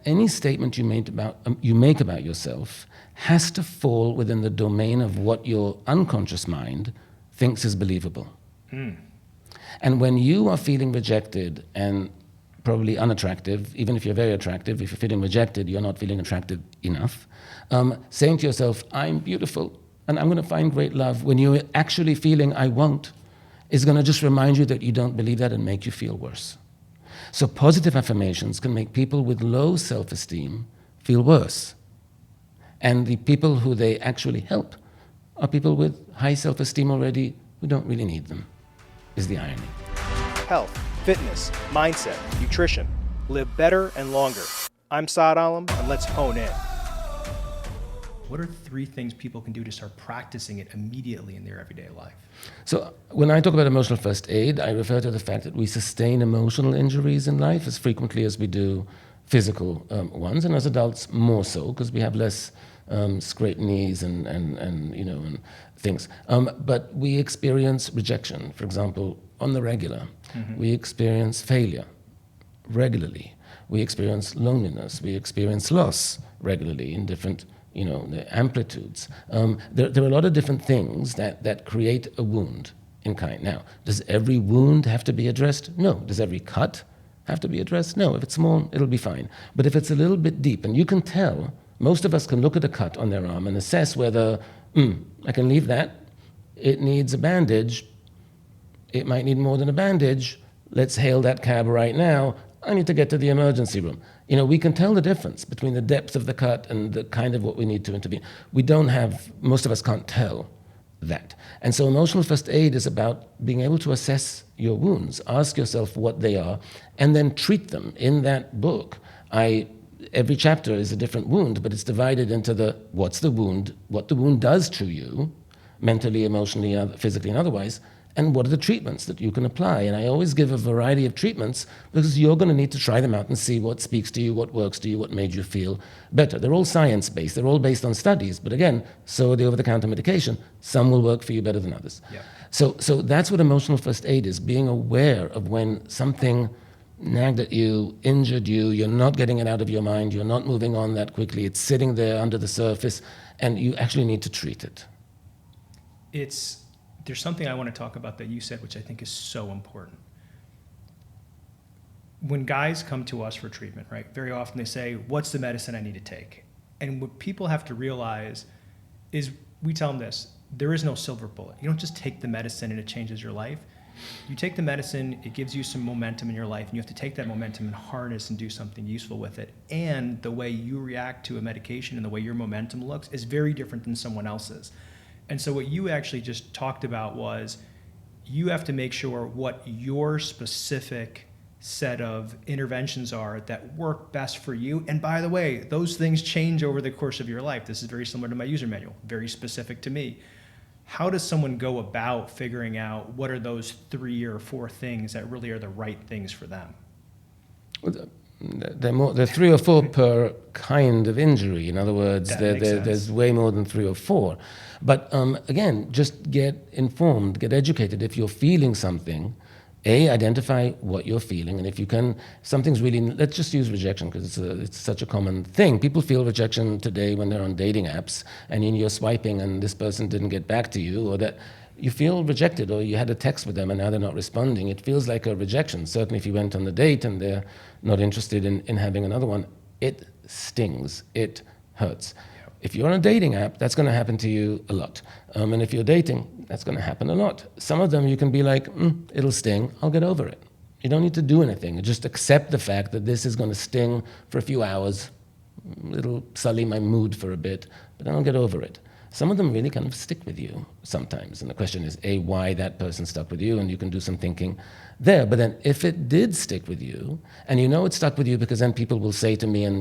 any statement you make about yourself has to fall within the domain of what your unconscious mind thinks is believable. And when you are feeling rejected and probably unattractive, even if you're very attractive, if you're feeling rejected, you're not feeling attracted enough, saying to yourself, I'm beautiful and I'm going to find great love, when you're actually feeling I won't, is going to just remind you that you don't believe that and make you feel worse. So positive affirmations can make people with low self-esteem feel worse. And the people who they actually help are people with high self-esteem already who don't really need them, is the irony. Health, fitness, mindset, nutrition. Live better and longer. I'm Saad Alam, and let's hone in. What are 3 things people can do to start practicing it immediately in their everyday life? So when I talk about emotional first aid, I refer to the fact that we sustain emotional injuries in life as frequently as we do physical ones, and as adults more so, because we have less scraped knees and things. But we experience rejection, for example, on the regular. We experience failure regularly. We experience loneliness. We experience loss regularly in different the amplitudes. There are a lot of different things that create a wound in kind. Now, does every wound have to be addressed? No. Does every cut have to be addressed? No. If it's small, it'll be fine. But if it's a little bit deep, and you can tell, most of us can look at a cut on their arm and assess whether, I can leave that, it needs a bandage, it might need more than a bandage, let's hail that cab right now, I need to get to the emergency room. We can tell the difference between the depth of the cut and the kind of what we need to intervene. Most of us can't tell that. And so emotional first aid is about being able to assess your wounds, ask yourself what they are, and then treat them. In that book, every chapter is a different wound, but it's divided into what's the wound, what the wound does to you, mentally, emotionally, physically, and otherwise, and what are the treatments that you can apply. And I always give a variety of treatments because you're going to need to try them out and see what speaks to you, what works to you, what made you feel better. They're all science-based. They're all based on studies. But again, so are the over-the-counter medication. Some will work for you better than others. Yep. So that's what emotional first aid is, being aware of when something nagged at you, injured you, you're not getting it out of your mind, you're not moving on that quickly, it's sitting there under the surface, and you actually need to treat it. There's something I want to talk about that you said, which I think is so important. When guys come to us for treatment, right, very often they say, what's the medicine I need to take? And what people have to realize is, we tell them this, there is no silver bullet. You don't just take the medicine and it changes your life. You take the medicine, it gives you some momentum in your life, and you have to take that momentum and harness and do something useful with it. And the way you react to a medication and the way your momentum looks is very different than someone else's. And so what you actually just talked about was you have to make sure what your specific set of interventions are that work best for you. And by the way, those things change over the course of your life. This is very similar to my user manual, very specific to me. How does someone go about figuring out what are those 3 or 4 things that really are the right things for them? There are 3 or 4 per kind of injury. In other words, there's way more than 3 or 4. But again, just get informed, get educated. If you're feeling something, identify what you're feeling. And if you can, something's really, let's just use rejection because it's such a common thing. People feel rejection today when they're on dating apps and you're swiping and this person didn't get back to you, or that you feel rejected, or you had a text with them and now they're not responding. It feels like a rejection. Certainly if you went on the date and they're not interested in having another one, it stings, it hurts. If you're on a dating app, that's going to happen to you a lot. And if you're dating, that's going to happen a lot. Some of them you can be like, it'll sting, I'll get over it. You don't need to do anything. Just accept the fact that this is going to sting for a few hours. It'll sully my mood for a bit, but then I'll get over it. Some of them really kind of stick with you sometimes. And the question is, why that person stuck with you? And you can do some thinking there. But then if it did stick with you, and you know it stuck with you because then people will say to me and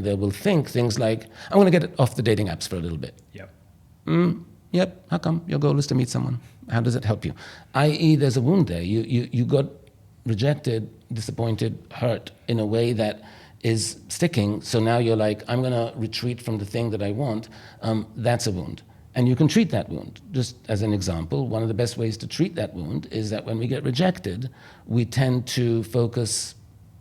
they will think things like, I want to get off the dating apps for a little bit. Yep. Yep, how come? Your goal is to meet someone. How does it help you? I.e., there's a wound there. You got rejected, disappointed, hurt in a way that is sticking, so now you're like, I'm going to retreat from the thing that I want. That's a wound. And you can treat that wound. Just as an example, one of the best ways to treat that wound is that when we get rejected, we tend to focus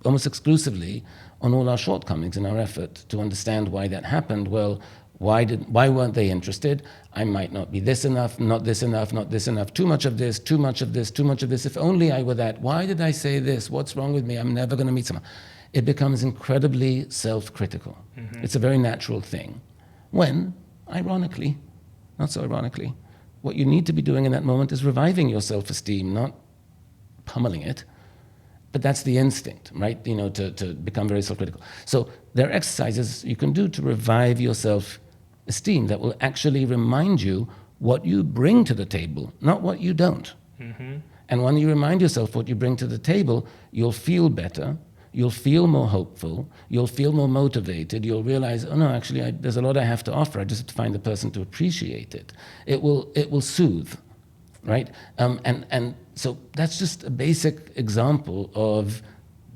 almost exclusively on all our shortcomings in our effort to understand why that happened. Well, why weren't they interested? I might not be this enough, not this enough, not this enough, too much of this, too much of this, too much of this. If only I were that. Why did I say this? What's wrong with me? I'm never going to meet someone. It becomes incredibly self-critical. It's a very natural thing. When, ironically, not so ironically, what you need to be doing in that moment is reviving your self-esteem, not pummeling it. But that's the instinct, right? To become very self-critical. So there are exercises you can do to revive your self-esteem that will actually remind you what you bring to the table, not what you don't. And when you remind yourself what you bring to the table, you'll feel better, you'll feel more hopeful, you'll feel more motivated, you'll realize, oh no, actually, there's a lot I have to offer, I just have to find the person to appreciate it. It will soothe, right? And so that's just a basic example of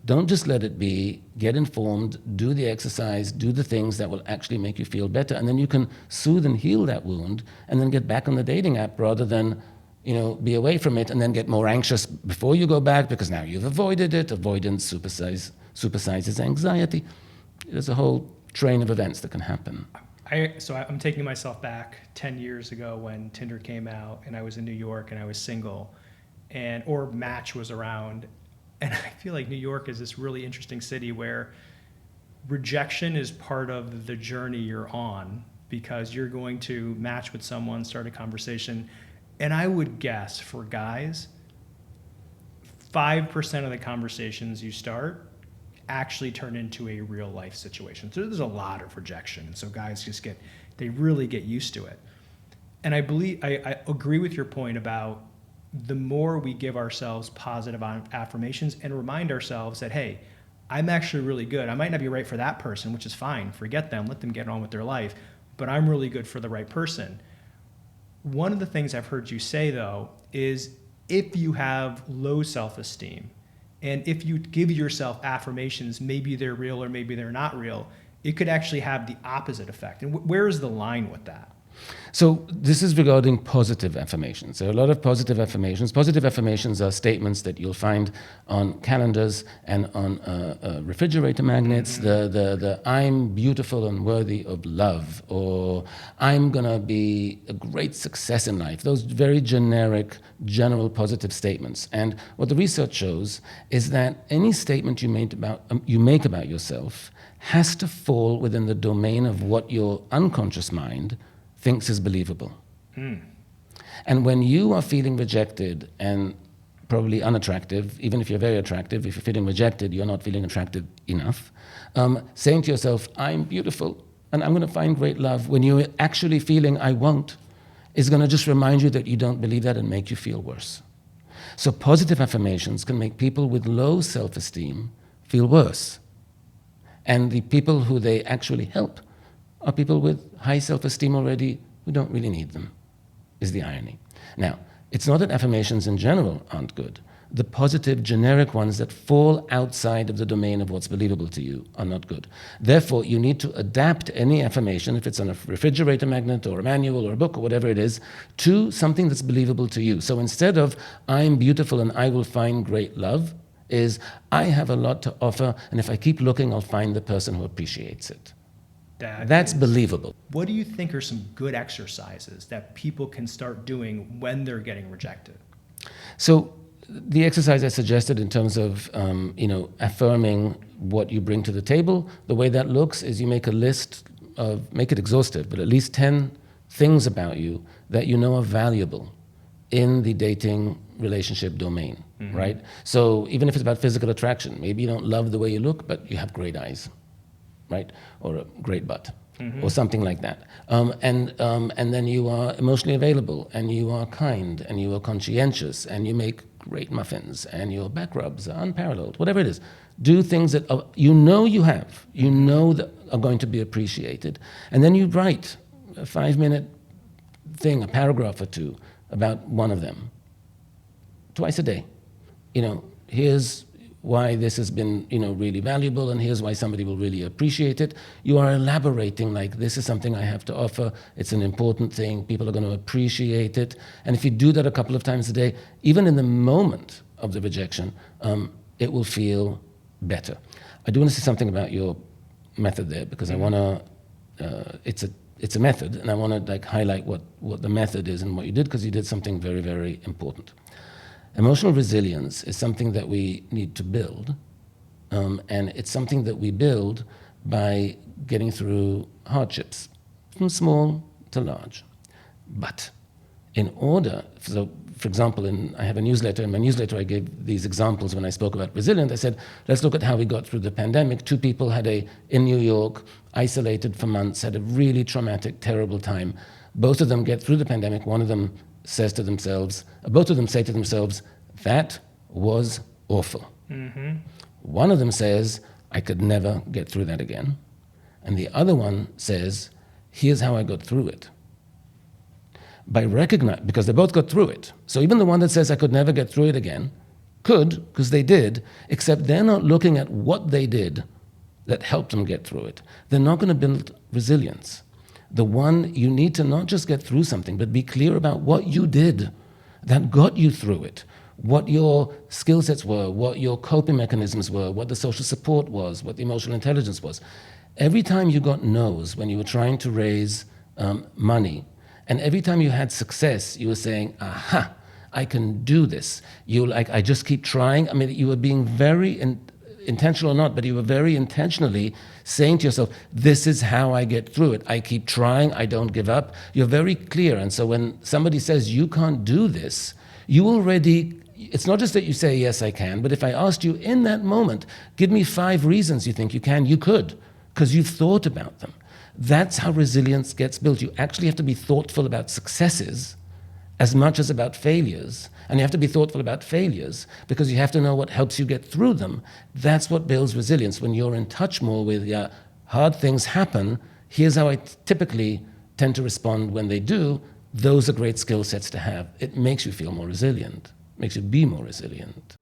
don't just let it be, get informed, do the exercise, do the things that will actually make you feel better, and then you can soothe and heal that wound and then get back on the dating app rather than be away from it and then get more anxious before you go back because now you've avoided it. Avoidance supersizes anxiety. There's a whole train of events that can happen. So I'm taking myself back 10 years ago when Tinder came out and I was in New York and I was single or Match was around. And I feel like New York is this really interesting city where rejection is part of the journey you're on because you're going to match with someone, start a conversation. And I would guess for guys, 5% of the conversations you start actually turn into a real life situation. So there's a lot of rejection. And so guys they really get used to it. And I agree with your point about the more we give ourselves positive affirmations and remind ourselves that, hey, I'm actually really good. I might not be right for that person, which is fine. Forget them, let them get on with their life, but I'm really good for the right person. One of the things I've heard you say, though, is if you have low self-esteem and if you give yourself affirmations, maybe they're real or maybe they're not real, it could actually have the opposite effect. And where is the line with that? So this is regarding positive affirmations. There are a lot of positive affirmations. Positive affirmations are statements that you'll find on calendars and on refrigerator magnets. The I'm beautiful and worthy of love, or I'm gonna be a great success in life. Those very generic, general positive statements. And what the research shows is that any statement you make about yourself has to fall within the domain of what your unconscious mind thinks is believable. And when you are feeling rejected and probably unattractive, even if you're very attractive, if you're feeling rejected, you're not feeling attractive enough, saying to yourself, I'm beautiful and I'm going to find great love, when you're actually feeling I won't, is going to just remind you that you don't believe that and make you feel worse. So positive affirmations can make people with low self-esteem feel worse. And the people who they actually help are people with high self-esteem already who don't really need them, is the irony. Now, it's not that affirmations in general aren't good. The positive, generic ones that fall outside of the domain of what's believable to you are not good. Therefore, you need to adapt any affirmation, if it's on a refrigerator magnet or a manual or a book or whatever it is, to something that's believable to you. So instead of, I'm beautiful and I will find great love, is, I have a lot to offer, and if I keep looking, I'll find the person who appreciates it. That's believable. What do you think are some good exercises that people can start doing when they're getting rejected? So the exercise I suggested in terms of affirming what you bring to the table, the way that looks is you make a list of, make it exhaustive, but at least 10 things about you that you know are valuable in the dating relationship domain, right? So even if it's about physical attraction, maybe you don't love the way you look, but you have great eyes, right? Or a great butt, or something like that. And then you are emotionally available, and you are kind, and you are conscientious, and you make great muffins, and your back rubs are unparalleled, whatever it is. Do things that you know that are going to be appreciated. And then you write a 5-minute thing, a paragraph or two about one of them, twice a day. Here's why this has been, really valuable, and here's why somebody will really appreciate it. You are elaborating like, this is something I have to offer, it's an important thing, people are going to appreciate it. And if you do that a couple of times a day, even in the moment of the rejection, it will feel better. I do want to say something about your method there, because I want to, it's a method, and I want to like highlight what the method is and what you did, because you did something very, very important. Emotional resilience is something that we need to build, and it's something that we build by getting through hardships, from small to large. But in order, so for example, I have a newsletter. In my newsletter, I gave these examples when I spoke about resilience. I said, let's look at how we got through the pandemic. 2 people in New York, isolated for months, had a really traumatic, terrible time. Both of them get through the pandemic. One of them says to themselves, both of them say to themselves, that was awful. Mm-hmm. One of them says, I could never get through that again. And the other one says, here's how I got through it. Because they both got through it. So even the one that says I could never get through it again could, because they did, except they're not looking at what they did that helped them get through it. They're not going to build resilience. The one, you need to not just get through something, but be clear about what you did that got you through it, what your skill sets were, what your coping mechanisms were, what the social support was, what the emotional intelligence was. Every time you got no's when you were trying to raise money, and every time you had success, you were saying, aha, I can do this. I just keep trying. I mean, you were being very intentional or not, but you were very intentionally saying to yourself, this is how I get through it. I keep trying. I don't give up. You're very clear. And so when somebody says you can't do this, it's not just that you say, yes, I can, but if I asked you in that moment, give me 5 reasons you think you can, you could, because you've thought about them. That's how resilience gets built. You actually have to be thoughtful about successes as much as about failures. And you have to be thoughtful about failures because you have to know what helps you get through them. That's what builds resilience. When you're in touch more with, hard things happen, here's how I typically tend to respond when they do. Those are great skill sets to have. It makes you feel more resilient, makes you be more resilient.